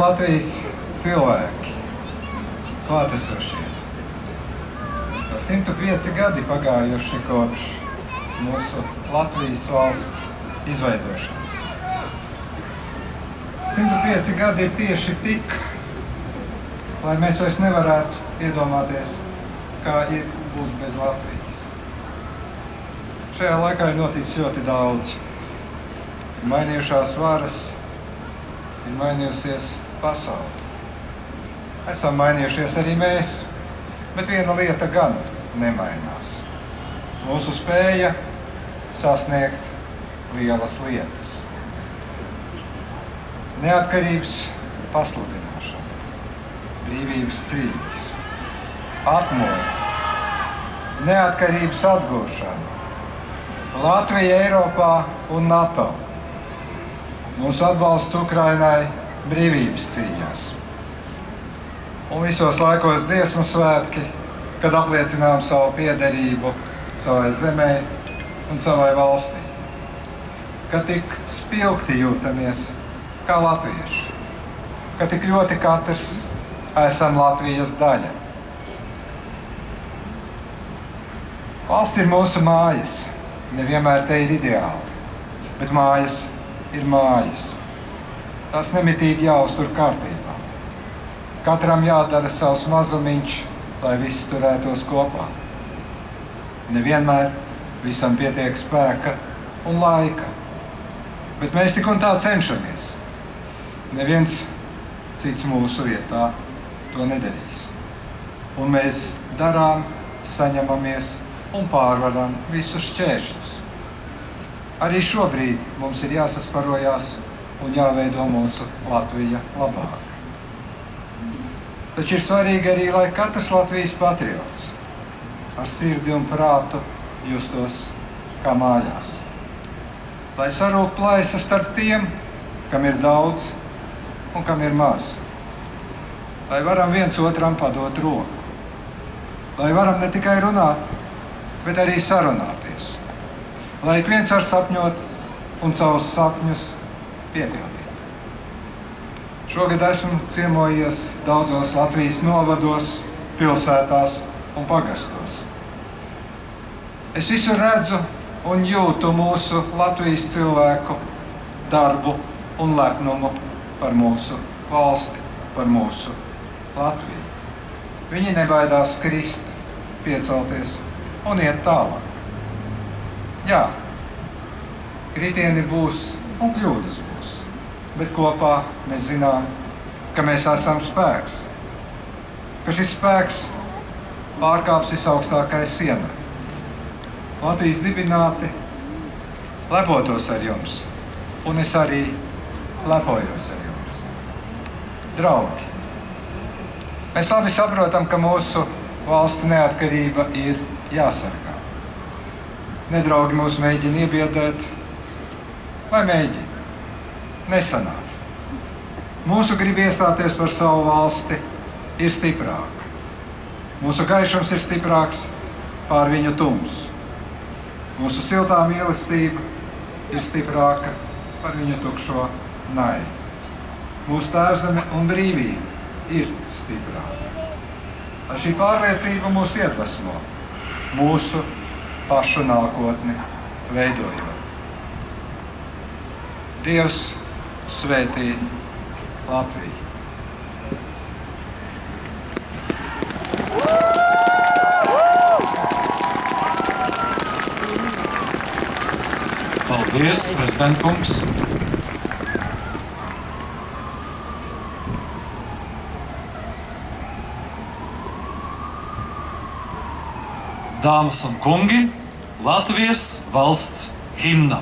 Latvijas cilvēki, klātesošie. 105 gadi pagājuši kopš mūsu Latvijas valsts izveidošanas. 105 gadi ir tieši tik, lai mēs vairs nevarētu iedomāties, kā ir būt bez Latvijas. Šajā laikā ir noticis ļoti daudz. Ir mainījušās varas, ir mainījusies pasaule. Esam mainījušies arī mēs, bet viena lieta gan nemainās. Mūsu spēja sasniegt lielas lietas. Neatkarības pasludināšana, brīvības cīņas, atmodu, neatkarības atgūšana, Latvija Eiropā un NATO, mūsu atbalsts Ukrainai brīvības cīņās. Un visos laikos dziesmu svētki, kad apliecinām savu piederību savai zemē un savai valstī. Kad tik spilgti jūtamies kā latvieši, ka tik ļoti katrs esam Latvijas daļa. Valsts ir mūsu mājas, nevienmēr te ir ideāli, bet mājas ir mājas. Tās nemitīgi jāuztur kārtībā. Katram jādara savs mazumiņš, lai viss turētos kopā. Nevienmēr visam pietiek spēka un laika, bet mēs tik un tā cenšamies. Neviens cits mūsu vietā to nedarīs. Un mēs darām, saņemamies un pārvaram visus šķēršļus. Arī šobrīd mums ir jāsasparojās un jāveido mūsu Latvija labāk. Taču ir svarīgi arī, lai katrs Latvijas patriots ar sirdi un prātu justos kā mājās. Lai sarūk plaisa starp tiem, kam ir daudz un kam ir maz. Lai varam viens otram padot roku. Lai varam ne tikai runāt, bet arī sarunāties. Lai ik viens var sapņot un savus sapņus piepildīt. Šogad esmu ciemojies daudzos Latvijas novados, pilsētās un pagastos. Es visur redzu un jūtu mūsu Latvijas cilvēku darbu un lepnumu par mūsu valsti, par mūsu Latviju. Viņi nebaidās krist, piecelties un iet tālāk. Jā, kritieni būs un kļūdas būs, bet kopā mēs zinām, ka mēs esam spēks, ka šis spēks pārkāps visaugstākais siena. Latvijas dibināti lepotos ar jums, un es arī lepojos ar jums. Draugi, mēs labi saprotam, ka mūsu valsts neatkarība ir jāsargā. Nedraugi mūs mēģina iebiedēt, lai mēģina. Nesanāks. Mūsu grib iestāties par savu valsti ir stiprāka. Mūsu gaišums ir stiprāks pār viņu tumsu. Mūsu siltā mīlestība ir stiprāka par viņu tukšo naidu. Mūsu tēvzeme un brīvība ir stiprāka. Lai šī pārliecība mūs iedvesmo, mūsu pašu nākotni veidojot. Dievs svētī Latviju. Paldies, prezident kungs. Dāmas un kungi, Latvijas valsts himna.